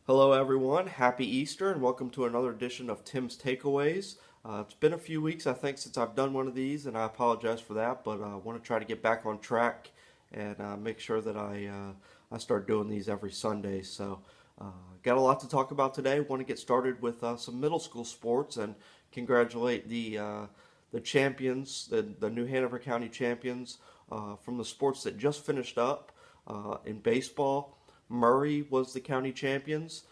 Hello, everyone. Happy Easter, and welcome to another edition of Tim's Takeaways. It's been a few weeks, I think, since I've done one of these, and I apologize for that. But I want to try to get back on track and make sure that I start doing these every Sunday. So, got a lot to talk about today. Want to get started with some middle school sports and congratulate the champions, the New Hanover County champions from the sports that just finished up in baseball. Murray was the county champions.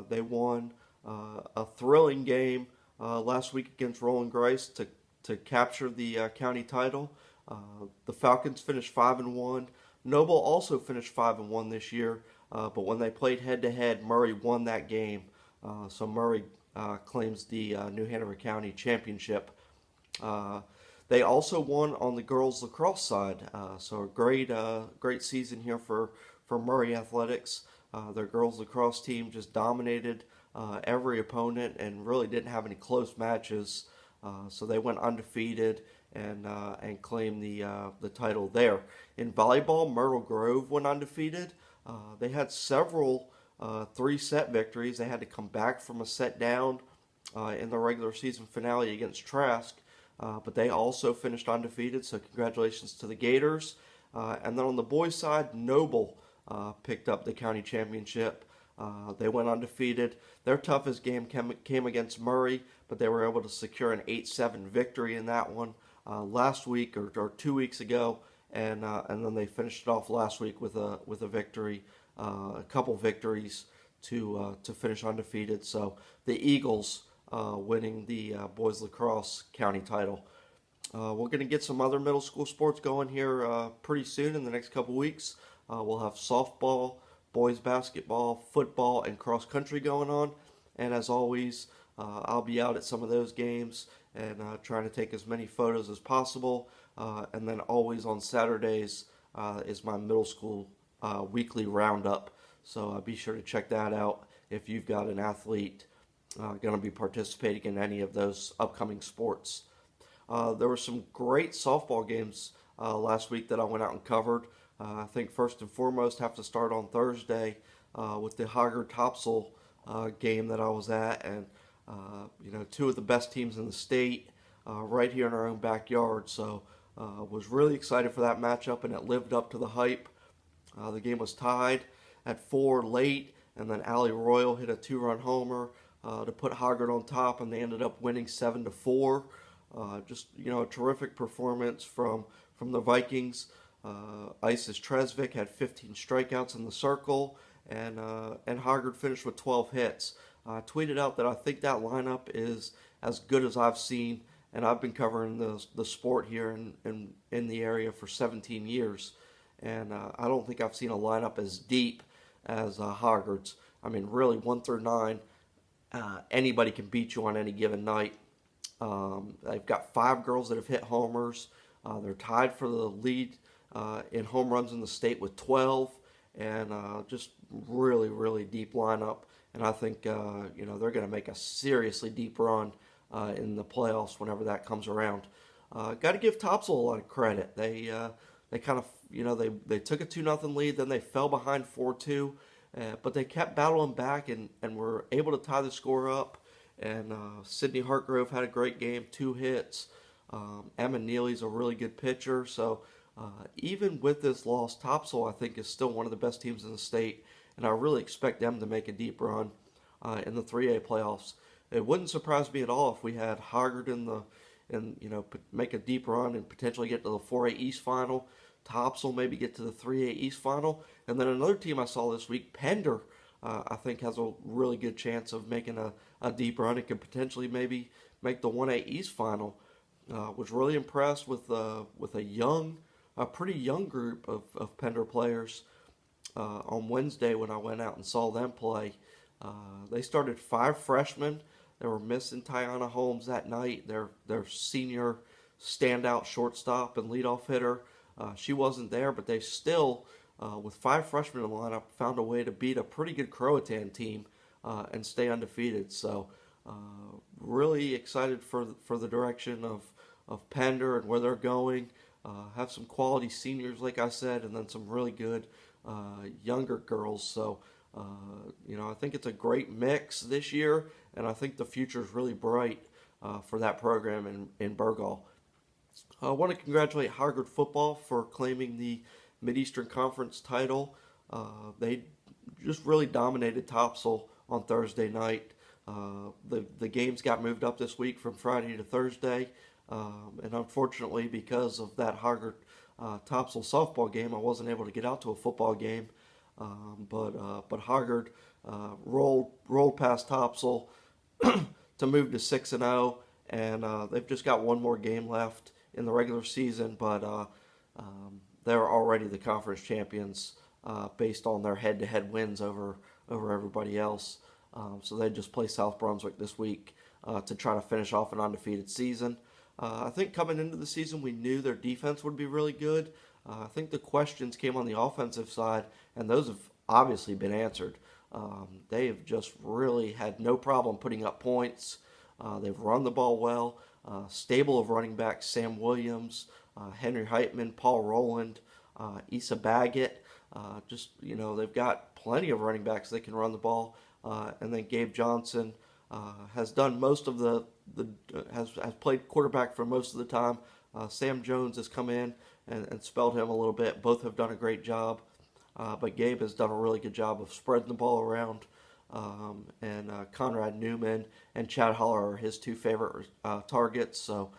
They won a thrilling game last week against Roland Grice to capture the county title. The Falcons finished 5-1. Noble also finished 5-1 this year, but when they played head to head, Murray won that game. So Murray claims the New Hanover County championship. Uh, they also won on the girls lacrosse side, so a great season here for Murray Athletics. Their girls lacrosse team just dominated every opponent and really didn't have any close matches. So they went undefeated and claimed the title there. In volleyball, Myrtle Grove went undefeated. They had several three-set victories. They had to come back from a set down in the regular season finale against Trask, but they also finished undefeated. So congratulations to the Gators. And then on the boys' side, Noble picked up the county championship. They went undefeated. Their toughest game came against Murray, but they were able to secure an 8-7 victory in that one last week or 2 weeks ago, and then they finished it off last week with a victory, a couple victories to finish undefeated. So the Eagles winning the boys lacrosse county title. We're going to get some other middle school sports going here pretty soon in the next couple weeks. We'll have softball, boys basketball, football, and cross country going on. And as always, I'll be out at some of those games and trying to take as many photos as possible. And then always on Saturdays is my middle school weekly roundup. So be sure to check that out if you've got an athlete going to be participating in any of those upcoming sports. There were some great softball games last week that I went out and covered. I think first and foremost have to start on Thursday with the Hoggard Topsail game that I was at, and two of the best teams in the state right here in our own backyard. So was really excited for that matchup, and it lived up to the hype. The game was tied at 4 late, and then Allie Royal hit a 2-run homer to put Hoggard on top, and they ended up winning 7-4. Just a terrific performance from the Vikings. Isis Tresvik had 15 strikeouts in the circle, and Hoggard finished with 12 hits. I tweeted out that I think that lineup is as good as I've seen, and I've been covering the sport here in the area for 17 years, and I don't think I've seen a lineup as deep as Hoggard's. I mean, really, 1 through 9, anybody can beat you on any given night. They've got 5 girls that have hit homers. They're tied for the lead in home runs in the state with 12, and just really, really deep lineup. And I think they're going to make a seriously deep run in the playoffs whenever that comes around. Got to give Topsail a lot of credit. They kind of they took a 2-0 lead, then they fell behind 4-2, but they kept battling back and were able to tie the score up. And Sydney Hartgrove had a great game, 2 hits. Emma Neely's a really good pitcher. So even with this loss, Topsail, I think, is still one of the best teams in the state. And I really expect them to make a deep run in the 3A playoffs. It wouldn't surprise me at all if we had Hoggard make a deep run and potentially get to the 4A East final. Topsail maybe get to the 3A East final. And then another team I saw this week, Pender, I think has a really good chance of making a deep run. It could potentially maybe make the 1A East final. Was really impressed with a pretty young group of Pender players on Wednesday when I went out and saw them play. They started 5 freshmen. They were missing Tiana Holmes that night, their senior standout shortstop and leadoff hitter. She wasn't there, but they still, with 5 freshmen in the lineup, found a way to beat a pretty good Croatan team and stay undefeated. So really excited for the direction of Pender and where they're going. Have some quality seniors, like I said, and then some really good younger girls. So I think it's a great mix this year, and I think the future is really bright for that program in Burgaw. I want to congratulate Hoggard football for claiming the Mid-Eastern Conference title. They just really dominated Topsail on Thursday night. The games got moved up this week from Friday to Thursday, and unfortunately, because of that Hoggard Topsail softball game, I wasn't able to get out to a football game. But Hoggard rolled past Topsail to move to 6-0, and they've just got one more game left in the regular season, but they're already the conference champions based on their head-to-head wins over everybody else. So they just play South Brunswick this week to try to finish off an undefeated season. I think coming into the season, we knew their defense would be really good. I think the questions came on the offensive side, and those have obviously been answered. They have just really had no problem putting up points. They've run the ball well. Stable of running backs: Sam Williams, Henry Heitman, Paul Rowland, Issa Baggett. They've got plenty of running backs that can run the ball. And then Gabe Johnson has done most of has played quarterback for most of the time. Sam Jones has come in and spelled him a little bit. Both have done a great job. But Gabe has done a really good job of spreading the ball around. And Conrad Newman and Chad Holler are his two favorite targets. So,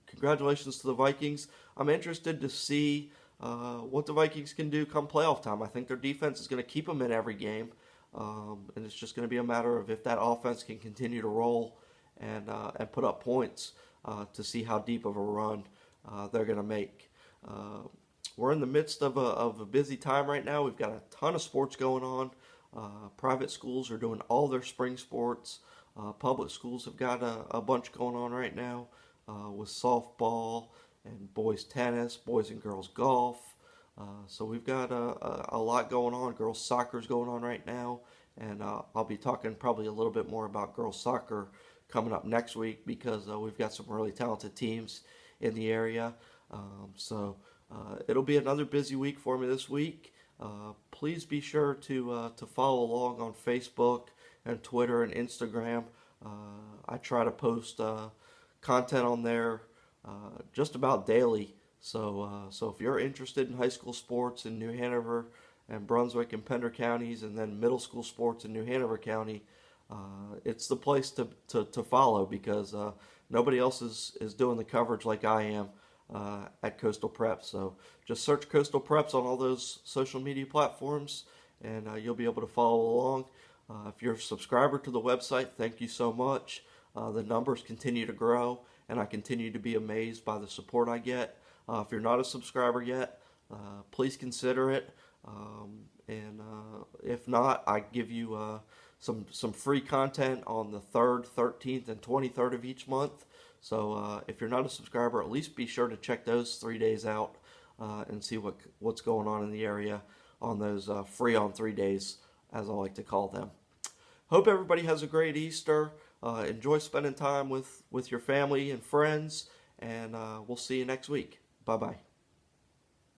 congratulations to the Vikings. I'm interested to see what the Vikings can do come playoff time. I think their defense is going to keep them in every game. And it's just going to be a matter of if that offense can continue to roll and put up points to see how deep of a run they're going to make. We're in the midst of a busy time right now. We've got a ton of sports going on. Private schools are doing all their spring sports. Public schools have got a bunch going on right now with softball and boys tennis, boys and girls golf. So we've got a lot going on. Girls soccer is going on right now. And I'll be talking probably a little bit more about girls soccer coming up next week because we've got some really talented teams in the area. It'll be another busy week for me this week. Please be sure to follow along on Facebook and Twitter and Instagram. I try to post content on there just about daily. So if you're interested in high school sports in New Hanover and Brunswick and Pender counties, and then middle school sports in New Hanover County, it's the place to follow because nobody else is doing the coverage like I am at Coastal Preps. So just search Coastal Preps on all those social media platforms, and you'll be able to follow along. If you're a subscriber to the website, thank you so much. The numbers continue to grow, and I continue to be amazed by the support I get. If you're not a subscriber yet, please consider it. If not, I give you some free content on the 3rd, 13th, and 23rd of each month. So if you're not a subscriber, at least be sure to check those 3 days out and see what's going on in the area on those free on 3 days, as I like to call them. Hope everybody has a great Easter. Enjoy spending time with your family and friends, and we'll see you next week. Bye-bye.